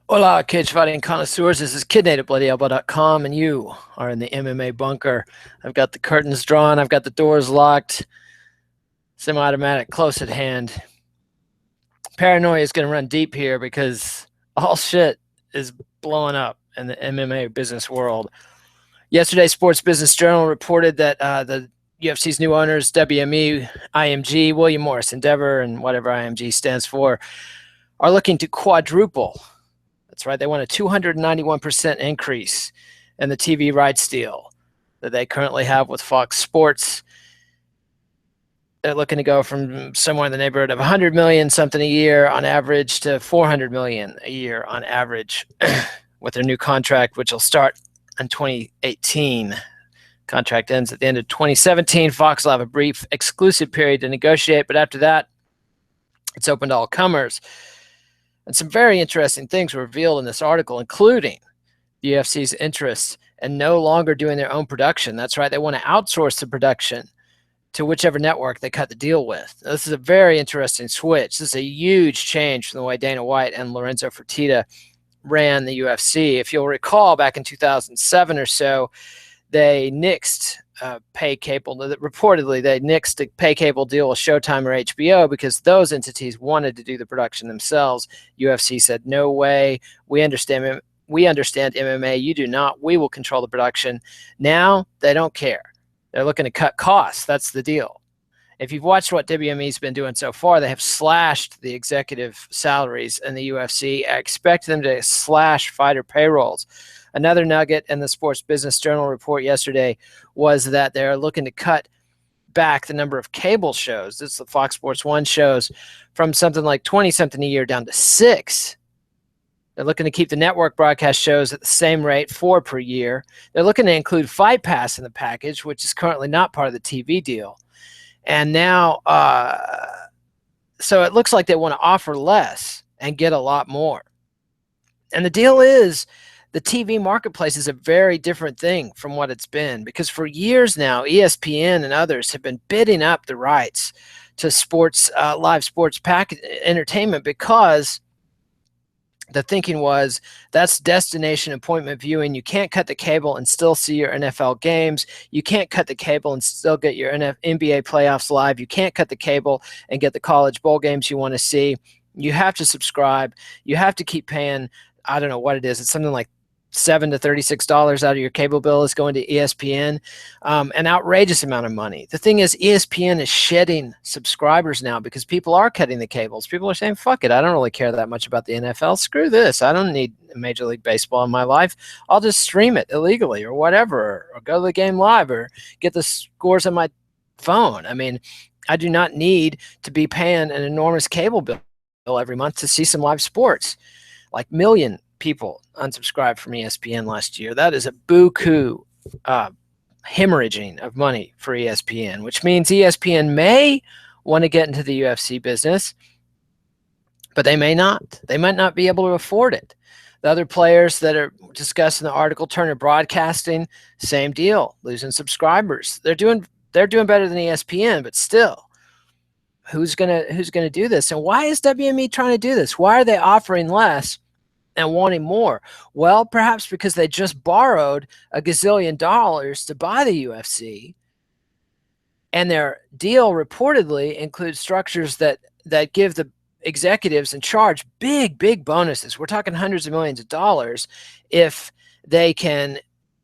Hola, cage fighting connoisseurs. This is KidNateBloodyElbow.com, and you are in the MMA Bunker. I've got the curtains drawn. I've got the doors locked. Semi-automatic close at hand. Paranoia is going to run deep here because all shit is blowing up in the MMA business world. Yesterday, Sports Business Journal reported that the UFC's new owners, WME, IMG, William Morris Endeavor, and whatever IMG stands for, are looking to quadruple. That's right. They want a 291% increase in the TV rights deal that they currently have with Fox Sports. They're looking to go from somewhere in the neighborhood of 100 million something a year on average to 400 million a year on average with their new contract, which will start in 2018. Contract ends at the end of 2017. Fox will have a brief exclusive period to negotiate, but after that, it's open to all comers. And some very interesting things were revealed in this article, including the UFC's interest in no longer doing their own production. That's right, they want to outsource the production to whichever network they cut the deal with. Now, this is a very interesting switch. This is a huge change from the way Dana White and Lorenzo Fertitta ran the UFC. If you'll recall, back in 2007 or so, they nixed pay cable. Reportedly, they nixed a pay cable deal with Showtime or HBO because those entities wanted to do the production themselves. UFC said, no way. We understand MMA. You do not. We will control the production. Now they don't care. They're looking to cut costs. That's the deal. If you've watched what WME's been doing so far, they have slashed the executive salaries in the UFC. I expect them to slash fighter payrolls. Another nugget in the Sports Business Journal report yesterday was that they're looking to cut back the number of cable shows. This is the Fox Sports 1 shows from something like 20-something a year down to 6. They're looking to keep the network broadcast shows at the same rate, 4 per year. They're looking to include Fight Pass in the package, which is currently not part of the TV deal. And now, so it looks like they want to offer less and get a lot more. And the deal is, the TV marketplace is a very different thing from what it's been, because for years now, ESPN and others have been bidding up the rights to sports, live sports entertainment, because the thinking was that's destination appointment viewing. You can't cut the cable and still see your NFL games. You can't cut the cable and still get your NBA playoffs live. You can't cut the cable and get the college bowl games you want to see. You have to subscribe. You have to keep paying, I don't know what it is. It's something like $7 to $36 out of your cable bill is going to ESPN, an outrageous amount of money. The thing is, ESPN is shedding subscribers now because people are cutting the cables. People are saying, fuck it, I don't really care that much about the NFL. Screw this. I don't need Major League Baseball in my life. I'll just stream it illegally or whatever, or go to the game live or get the scores on my phone. I mean, I do not need to be paying an enormous cable bill every month to see some live sports. Like million people unsubscribed from ESPN last year. That is a buku hemorrhaging of money for ESPN, which means ESPN may want to get into the UFC business, but they may not. They might not be able to afford it. The other players that are discussed in the article, Turner Broadcasting, same deal, losing subscribers. They're doing better than ESPN, but still, who's gonna do this? And why is WME trying to do this? Why are they offering less and wanting more? Well, perhaps because they just borrowed $1 gazillion to buy the UFC, and their deal reportedly includes structures that give the executives in charge big bonuses. We're talking hundreds of millions of dollars if they can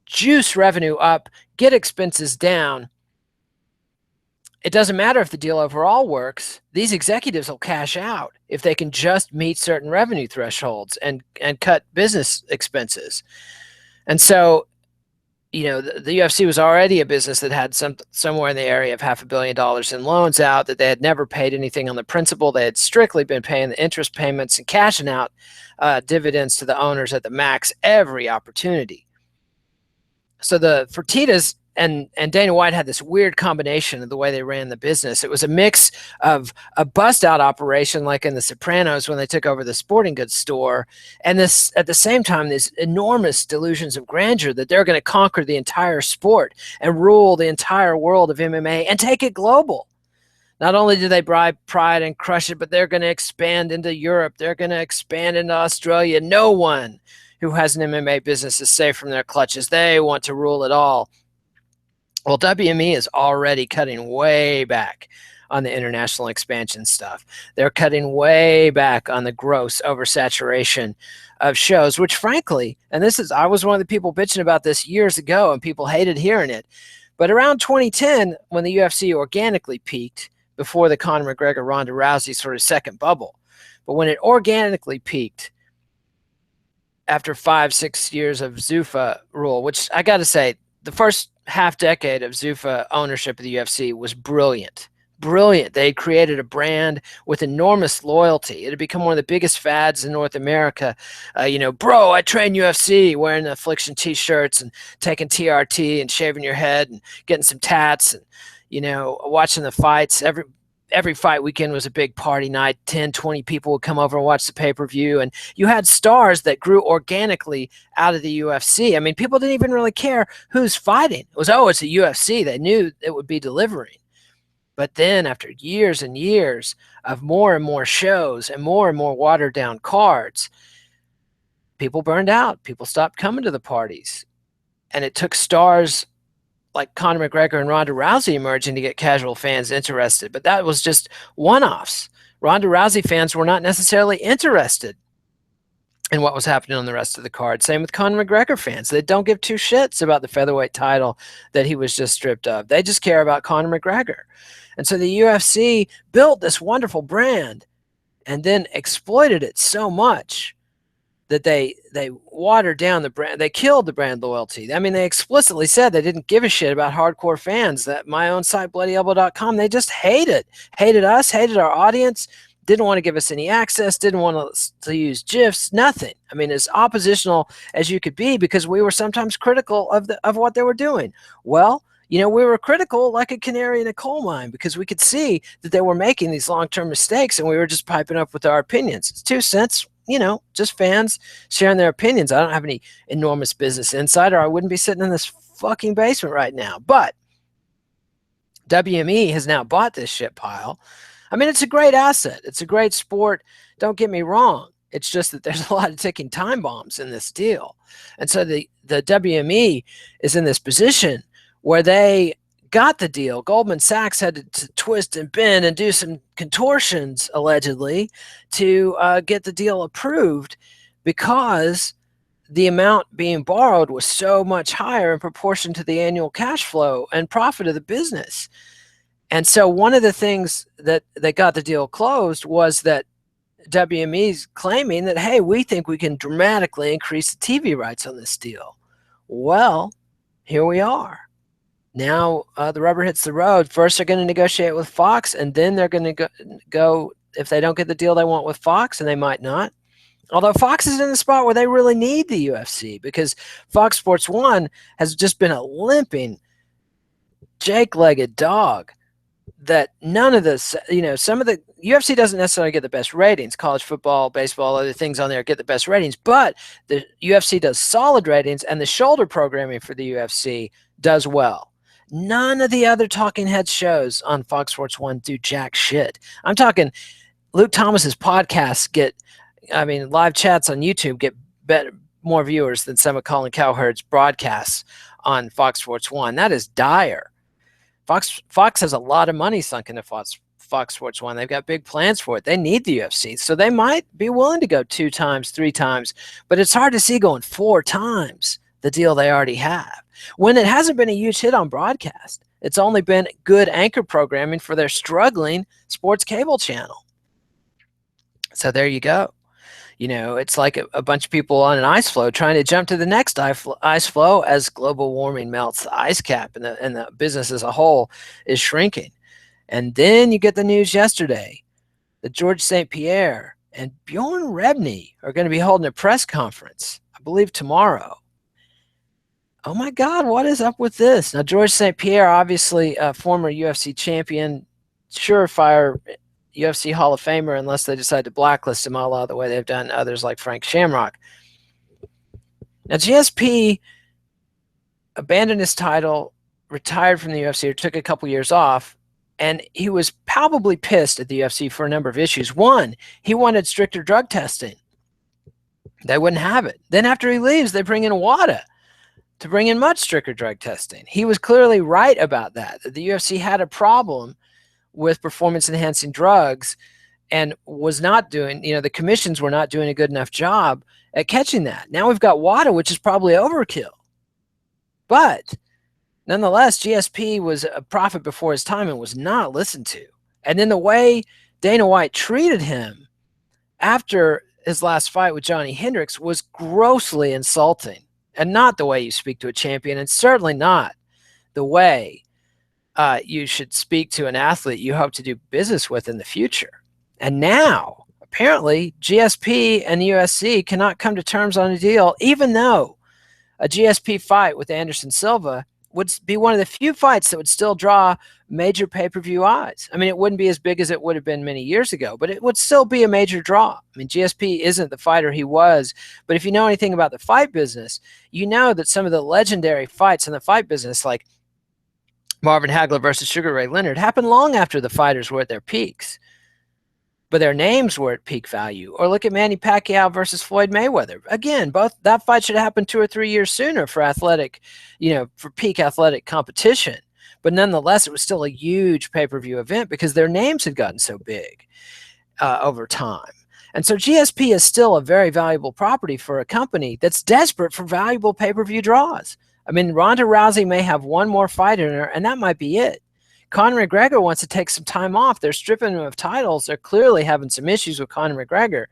juice revenue up, get expenses down. It doesn't matter if the deal overall works. These executives will cash out if they can just meet certain revenue thresholds and cut business expenses. And so, you know, the UFC was already a business that had somewhere in the area of $500 million in loans out, that they had never paid anything on the principal. They had strictly been paying the interest payments and cashing out dividends to the owners at the max every opportunity. So the Fertittas and Dana White had this weird combination of the way they ran the business. It was a mix of a bust-out operation like in The Sopranos when they took over the sporting goods store, and this at the same time these enormous delusions of grandeur that they're going to conquer the entire sport and rule the entire world of MMA and take it global. Not only do they bribe Pride and crush it, but they're going to expand into Europe. They're going to expand into Australia. No one who has an MMA business is safe from their clutches. They want to rule it all. Well, WME is already cutting way back on the international expansion stuff. They're cutting way back on the gross oversaturation of shows, which frankly, and I was one of the people bitching about this years ago and people hated hearing it. But around 2010, when the UFC organically peaked, before the Conor McGregor Ronda Rousey sort of second bubble, but when it organically peaked after 5-6 years of Zuffa rule, which I got to say, the first half decade of Zuffa ownership of the UFC was brilliant. Brilliant. They created a brand with enormous loyalty. It had become one of the biggest fads in North America. Bro, I train UFC, wearing the Affliction t-shirts and taking TRT and shaving your head and getting some tats and, watching the fights. Every fight weekend was a big party night. 10, 20 people would come over and watch the pay-per-view. And you had stars that grew organically out of the UFC. I mean, people didn't even really care who's fighting. It was, it's the UFC. They knew it would be delivering. But then after years and years of more and more shows and more watered down cards, people burned out. People stopped coming to the parties. And it took stars like Conor McGregor and Ronda Rousey emerging to get casual fans interested. But that was just one-offs. Ronda Rousey fans were not necessarily interested in what was happening on the rest of the card. Same with Conor McGregor fans. They don't give two shits about the featherweight title that he was just stripped of. They just care about Conor McGregor. And so the UFC built this wonderful brand and then exploited it so much that they watered down the brand. They killed the brand loyalty. I mean, they explicitly said they didn't give a shit about hardcore fans. That my own site, bloodyelbow.com, they just hated us, hated our audience, didn't want to give us any access, didn't want us to use GIFs, nothing. I mean, as oppositional as you could be, because we were sometimes critical of what they were doing. Well, we were critical like a canary in a coal mine because we could see that they were making these long-term mistakes and we were just piping up with our opinions. It's 2 cents. Just fans sharing their opinions. I don't have any enormous business insight, or I wouldn't be sitting in this fucking basement right now. But WME has now bought this shit pile. I mean, it's a great asset. It's a great sport. Don't get me wrong. It's just that there's a lot of ticking time bombs in this deal. And so the WME is in this position where they got the deal. Goldman Sachs had to twist and bend and do some contortions, allegedly, to get the deal approved because the amount being borrowed was so much higher in proportion to the annual cash flow and profit of the business. And so one of the things that got the deal closed was that WME's claiming that, hey, we think we can dramatically increase the TV rights on this deal. Well, here we are. Now the rubber hits the road. First, they're going to negotiate with Fox, and then they're going to go if they don't get the deal they want with Fox, and they might not. Although Fox is in the spot where they really need the UFC because Fox Sports 1 has just been a limping, jake-legged dog that none of this, some of the UFC doesn't necessarily get the best ratings. College football, baseball, other things on there get the best ratings, but the UFC does solid ratings, and the shoulder programming for the UFC does well. None of the other talking head shows on Fox Sports 1 do jack shit. I'm talking Luke Thomas's podcasts live chats on YouTube get more viewers than some of Colin Cowherd's broadcasts on Fox Sports 1. That is dire. Fox has a lot of money sunk into Fox Sports 1. They've got big plans for it. They need the UFC. So they might be willing to go 2 times, 3 times, but it's hard to see going 4 times the deal they already have. When it hasn't been a huge hit on broadcast, it's only been good anchor programming for their struggling sports cable channel. So there you go. It's like a bunch of people on an ice floe trying to jump to the next ice floe as global warming melts the ice cap and the business as a whole is shrinking. And then you get the news yesterday that George St. Pierre and Bjorn Rebney are going to be holding a press conference, I believe tomorrow. Oh my God, what is up with this? Now, George St. Pierre, obviously a former UFC champion, surefire UFC Hall of Famer, unless they decide to blacklist him a la the way they've done others like Frank Shamrock. Now, GSP abandoned his title, retired from the UFC, or took a couple years off, And he was palpably pissed at the UFC for a number of issues. One, he wanted stricter drug testing. They wouldn't have it. Then after he leaves, they bring in WADA to bring in much stricter drug testing. He was clearly right about that the UFC had a problem with performance-enhancing drugs and was not doing, the commissions were not doing a good enough job at catching that. Now we've got WADA, which is probably overkill. But nonetheless, GSP was a prophet before his time and was not listened to. And then the way Dana White treated him after his last fight with Johnny Hendricks was grossly insulting, and not the way you speak to a champion, and certainly not the way you should speak to an athlete you hope to do business with in the future. And now, apparently, GSP and the UFC cannot come to terms on a deal, even though a GSP fight with Anderson Silva would be one of the few fights that would still draw major pay-per-view odds. I mean, it wouldn't be as big as it would have been many years ago, but it would still be a major draw. I mean, GSP isn't the fighter he was, but if you know anything about the fight business, you know that some of the legendary fights in the fight business, like Marvin Hagler versus Sugar Ray Leonard, happened long after the fighters were at their peaks, but their names were at peak value. Or look at Manny Pacquiao versus Floyd Mayweather. Again, that fight should have happened 2 or 3 years sooner for for peak athletic competition. But nonetheless, it was still a huge pay-per-view event because their names had gotten so big over time. And so GSP is still a very valuable property for a company that's desperate for valuable pay-per-view draws. I mean, Ronda Rousey may have one more fight in her, and that might be it. Conor McGregor wants to take some time off. They're stripping him of titles. They're clearly having some issues with Conor McGregor.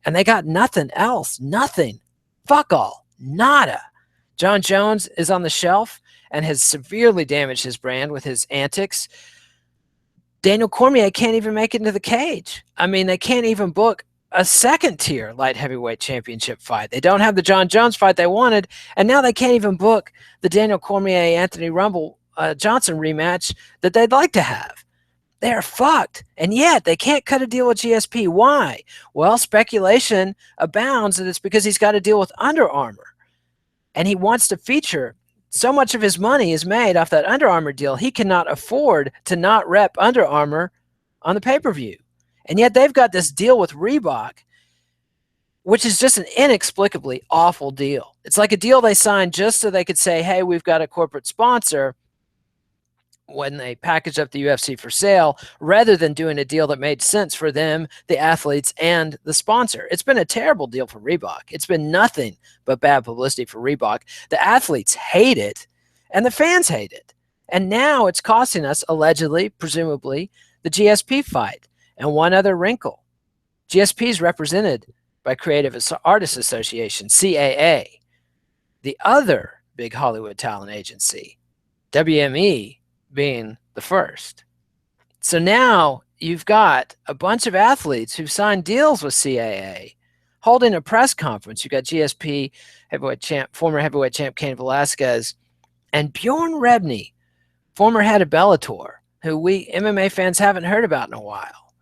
And they got nothing else. Nothing. Fuck all. Nada. John Jones is on the shelf and has severely damaged his brand with his antics. Daniel Cormier can't even make it into the cage. I mean, they can't even book a second-tier light heavyweight championship fight. They don't have the John Jones fight they wanted, and now they can't even book the Daniel Cormier-Anthony Rumble Johnson rematch that they'd like to have. They're fucked. And yet they can't cut a deal with GSP. Why? Well, speculation abounds that it's because he's got a deal with Under Armour. And he wants to feature. So much of his money is made off that Under Armour deal. He cannot afford to not rep Under Armour on the pay-per-view. And yet they've got this deal with Reebok, which is just an inexplicably awful deal. It's like a deal they signed just so they could say, hey, we've got a corporate sponsor when they package up the UFC for sale, rather than doing a deal that made sense for them, the athletes, and the sponsor. It's been a terrible deal for Reebok. It's been nothing but bad publicity for Reebok. The athletes hate it, and the fans hate it. And now it's costing us, allegedly, presumably, the GSP fight. And one other wrinkle. GSP is represented by Creative Artists Association, CAA. The other big Hollywood talent agency, WME, being the first. So now you've got a bunch of athletes who've signed deals with CAA holding a press conference. You've got GSP former heavyweight champ Cain Velasquez, and Bjorn Rebney, former head of Bellator, who we MMA fans haven't heard about in a while.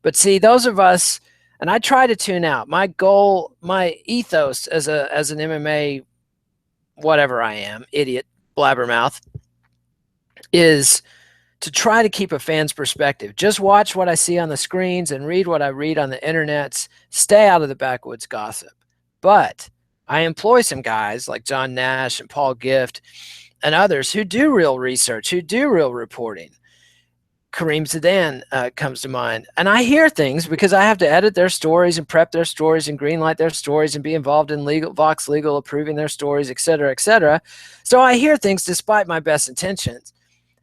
But see, those of us, and I try to tune out. My goal, my ethos as an MMA, whatever I am, idiot, blabbermouth, is to try to keep a fan's perspective. Just watch what I see on the screens and read what I read on the internets. Stay out of the backwoods gossip. But I employ some guys like John Nash and Paul Gift and others who do real research, who do real reporting. Kareem Zidane comes to mind. And I hear things because I have to edit their stories and prep their stories and greenlight their stories and be involved in Vox Legal approving their stories, et cetera, et cetera. So I hear things despite my best intentions.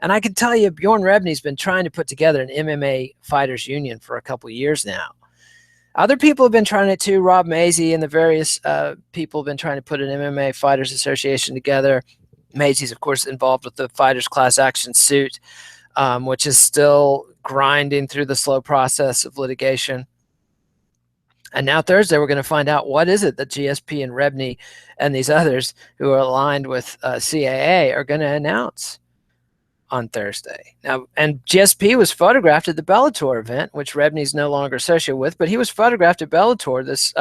And I can tell you, Bjorn Rebney's been trying to put together an MMA fighters union for a couple of years now. Other people have been trying it too. Rob Mazie and the various people have been trying to put an MMA fighters association together. Mazie's, of course, involved with the fighters class action suit, which is still grinding through the slow process of litigation. And now Thursday, we're going to find out what is it that GSP and Rebney and these others who are aligned with CAA are going to announce on Thursday. Now, and GSP was photographed at the Bellator event, which Rebney's no longer associated with, but he was photographed at Bellator this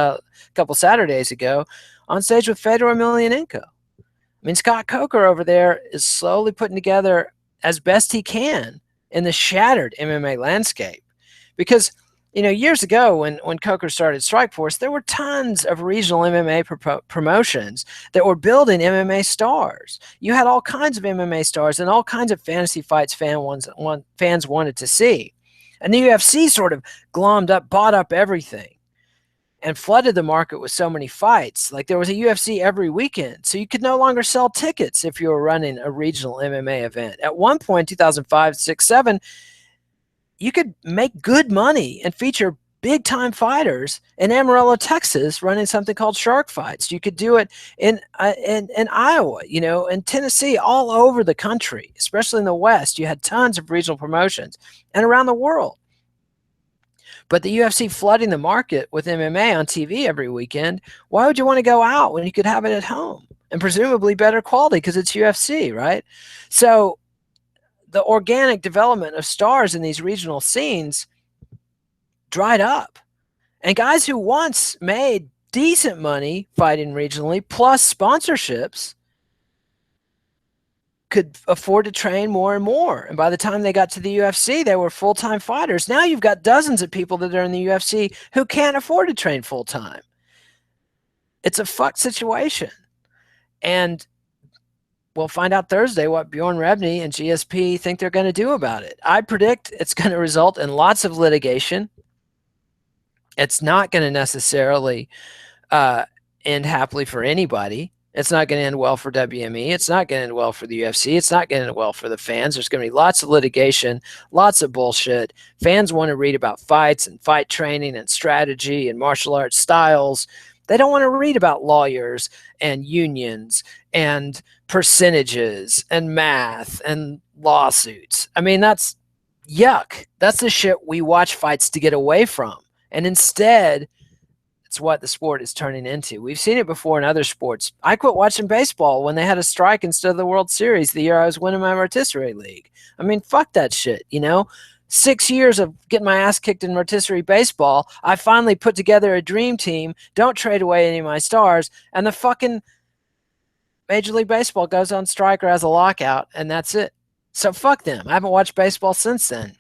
couple Saturdays ago on stage with Fedor Emelianenko. I mean, Scott Coker over there is slowly putting together, as best he can, in the shattered MMA landscape. Because, years ago when Coker started Strikeforce, there were tons of regional MMA promotions that were building MMA stars. You had all kinds of MMA stars and all kinds of fantasy fights fans wanted to see. And the UFC sort of glommed up, bought up everything, and flooded the market with so many fights. Like there was a UFC every weekend, so you could no longer sell tickets if you were running a regional MMA event. At one point, 2005, 6, 7, you could make good money and feature big time fighters in Amarillo, Texas, running something called Shark Fights. You could do it in Iowa, in Tennessee, all over the country, especially in the West. You had tons of regional promotions and around the world. But the UFC flooding the market with MMA on TV every weekend, why would you want to go out when you could have it at home? And presumably better quality because it's UFC, right? So the organic development of stars in these regional scenes dried up. And guys who once made decent money fighting regionally, plus sponsorships, could afford to train more and more. And by the time they got to the UFC, they were full-time fighters. Now you've got dozens of people that are in the UFC who can't afford to train full-time. It's a fucked situation. And we'll find out Thursday what Bjorn Rebney and GSP think they're going to do about it. I predict it's going to result in lots of litigation. It's not going to necessarily end happily for anybody. It's not going to end well for WME. It's not going to end well for the UFC. It's not going to end well for the fans. There's going to be lots of litigation, lots of bullshit. Fans want to read about fights and fight training and strategy and martial arts styles. They don't want to read about lawyers and unions and percentages and math and lawsuits. I mean, that's yuck. That's the shit we watch fights to get away from. And instead, it's what the sport is turning into. We've seen it before in other sports. I quit watching baseball when they had a strike instead of the World Series the year I was winning my rotisserie league. I mean, fuck that shit, 6 years of getting my ass kicked in rotisserie baseball, I finally put together a dream team, don't trade away any of my stars, and the fucking Major League Baseball goes on strike or has a lockout, and that's it. So fuck them. I haven't watched baseball since then.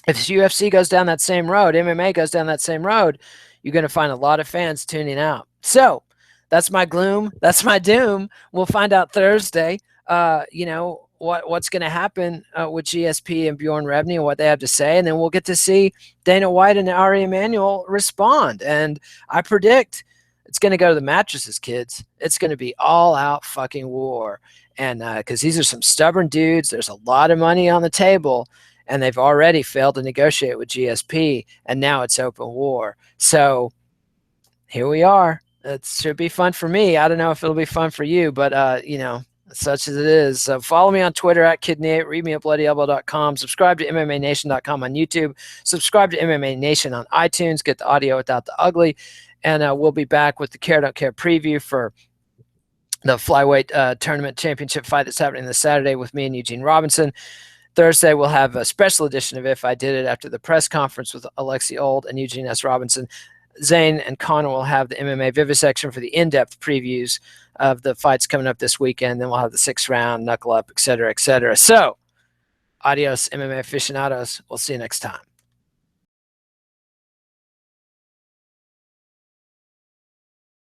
If UFC goes down that same road, MMA goes down that same road, you're going to find a lot of fans tuning out. So that's my gloom. That's my doom. We'll find out Thursday, what's going to happen with GSP and Bjorn Rebney and what they have to say. And then we'll get to see Dana White and Ari Emanuel respond. And I predict it's going to go to the mattresses, kids. It's going to be all out fucking war. And because these are some stubborn dudes, there's a lot of money on the table. And they've already failed to negotiate with GSP, and now it's open war. So here we are. It should be fun for me. I don't know if it'll be fun for you, but, such as it is. So follow me on Twitter at Kidney8, read me at bloodyelbow.com, subscribe to MMANation.com on YouTube, subscribe to MMA Nation on iTunes, get the audio without the ugly, and we'll be back with the Care Don't Care preview for the flyweight tournament championship fight that's happening this Saturday with me and Eugene Robinson. Thursday, we'll have a special edition of If I Did It after the press conference with Alexi Old and Eugene S. Robinson. Zane and Connor will have the MMA Vivisection for the in-depth previews of the fights coming up this weekend. Then we'll have the 6th round, knuckle up, et cetera, et cetera. So, adios, MMA aficionados. We'll see you next time.